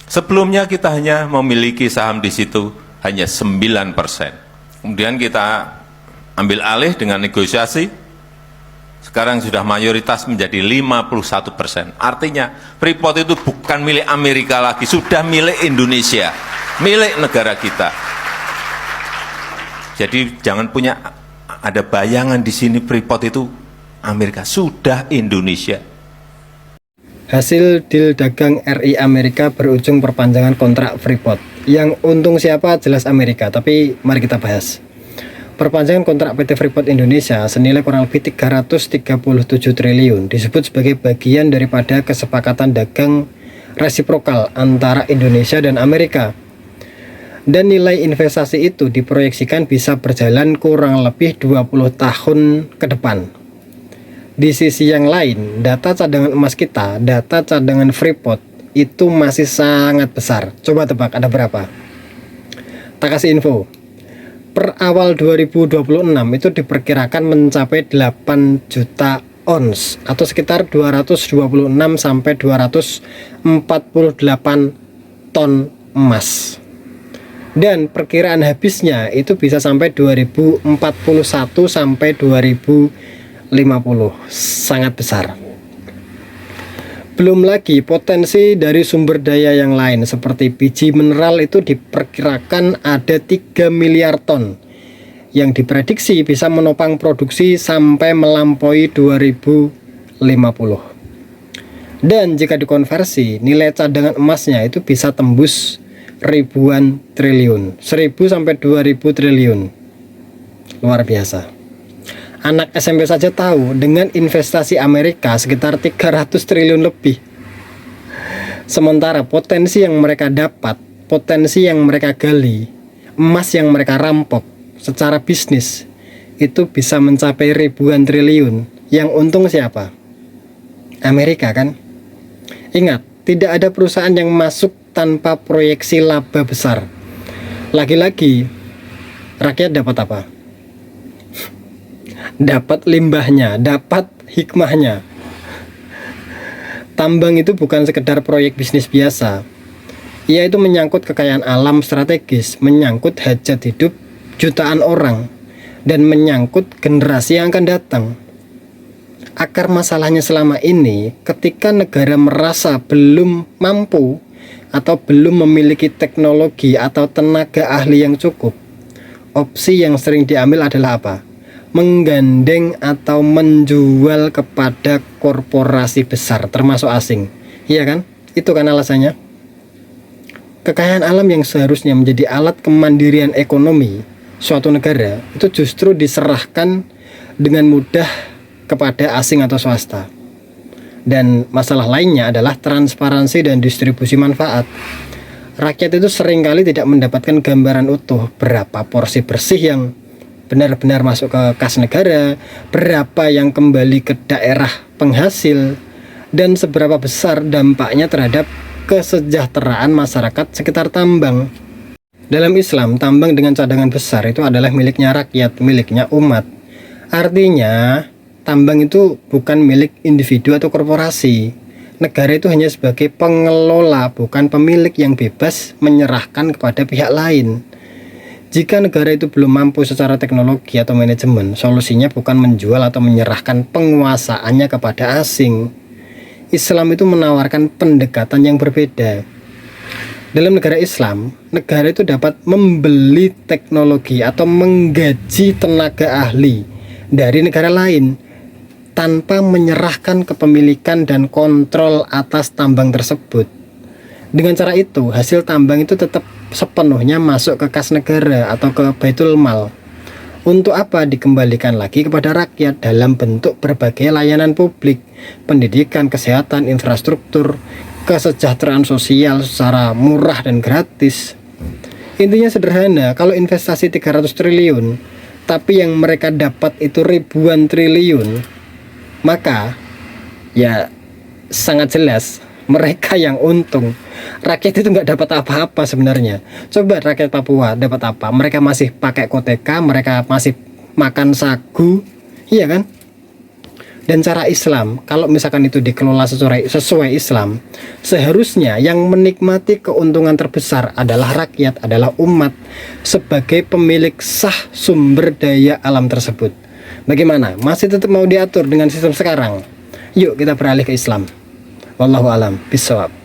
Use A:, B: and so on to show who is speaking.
A: Sebelumnya kita hanya memiliki saham di situ hanya 9%. Kemudian kita ambil alih dengan negosiasi, sekarang sudah mayoritas menjadi 51%. Artinya Freeport itu bukan milik Amerika lagi, sudah milik Indonesia, milik negara kita. Jadi jangan punya ada bayangan di sini Freeport itu Amerika, sudah Indonesia.
B: Hasil deal dagang RI Amerika berujung perpanjangan kontrak Freeport. Yang untung siapa? Jelas Amerika, tapi mari kita bahas. Perpanjangan kontrak PT Freeport Indonesia senilai kurang lebih 337 triliun disebut sebagai bagian daripada kesepakatan dagang resiprokal antara Indonesia dan Amerika. Dan nilai investasi itu diproyeksikan bisa berjalan kurang lebih 20 tahun ke depan. Di sisi yang lain, data cadangan emas kita, data cadangan Freeport itu masih sangat besar. Coba tebak ada berapa? Tak kasih info. Per awal 2026 itu diperkirakan mencapai 8 juta ons atau sekitar 226 sampai 248 ton emas. Dan perkiraan habisnya itu bisa sampai 2041 sampai 2050, sangat besar. Belum lagi potensi dari sumber daya yang lain seperti biji mineral itu diperkirakan ada 3 miliar ton yang diprediksi bisa menopang produksi sampai melampaui 2050. Dan jika dikonversi, nilai cadangan emasnya itu bisa tembus ribuan triliun, 1000 sampai 2000 triliun. Luar biasa. Anak SMP saja tahu dengan investasi Amerika sekitar 300 triliun lebih. Sementara potensi yang mereka dapat, potensi yang mereka gali, emas yang mereka rampok secara bisnis itu bisa mencapai ribuan triliun. Yang untung siapa? Amerika kan? Ingat, tidak ada perusahaan yang masuk tanpa proyeksi laba besar. Lagi-lagi, rakyat dapat apa? Dapat limbahnya, dapat hikmahnya. Tambang itu bukan sekedar proyek bisnis biasa. Ia itu menyangkut kekayaan alam strategis, menyangkut hajat hidup jutaan orang, dan menyangkut generasi yang akan datang. Akar masalahnya selama ini, ketika negara merasa belum mampu atau belum memiliki teknologi atau tenaga ahli yang cukup, opsi yang sering diambil adalah apa? Menggandeng atau menjual kepada korporasi besar termasuk asing. Iya kan? Itu kan alasannya. Kekayaan alam yang seharusnya menjadi alat kemandirian ekonomi suatu negara itu justru diserahkan dengan mudah kepada asing atau swasta. Dan masalah lainnya adalah transparansi dan distribusi manfaat. Rakyat itu seringkali tidak mendapatkan gambaran utuh berapa porsi bersih yang benar-benar masuk ke kas negara, berapa yang kembali ke daerah penghasil, dan seberapa besar dampaknya terhadap kesejahteraan masyarakat sekitar tambang. Dalam Islam, tambang dengan cadangan besar itu adalah miliknya rakyat, miliknya umat. Artinya, tambang itu bukan milik individu atau korporasi. Negara itu hanya sebagai pengelola, bukan pemilik yang bebas menyerahkan kepada pihak lain. Jika negara itu belum mampu secara teknologi atau manajemen, solusinya bukan menjual atau menyerahkan penguasaannya kepada asing. Islam itu menawarkan pendekatan yang berbeda. Dalam negara Islam, negara itu dapat membeli teknologi atau menggaji tenaga ahli dari negara lain tanpa menyerahkan kepemilikan dan kontrol atas tambang tersebut. Dengan cara itu, hasil tambang itu tetap sepenuhnya masuk ke kas negara atau ke Baitul Mal. Untuk apa? Dikembalikan lagi kepada rakyat dalam bentuk berbagai layanan publik, pendidikan, kesehatan, infrastruktur, kesejahteraan sosial secara murah dan gratis. Intinya sederhana, kalau investasi 300 triliun, tapi yang mereka dapat itu ribuan triliun, maka ya sangat jelas mereka yang untung. Rakyat itu nggak dapat apa-apa sebenarnya. Coba rakyat Papua dapat apa? Mereka masih pakai koteka, mereka masih makan sagu, iya kan? dan cara Islam, kalau misalkan itu dikelola sesuai Islam, seharusnya yang menikmati keuntungan terbesar adalah rakyat, adalah umat sebagai pemilik sah sumber daya alam tersebut. Bagaimana? Masih tetap mau diatur dengan sistem sekarang? Yuk kita beralih ke Islam. Wallahu alam bisawab.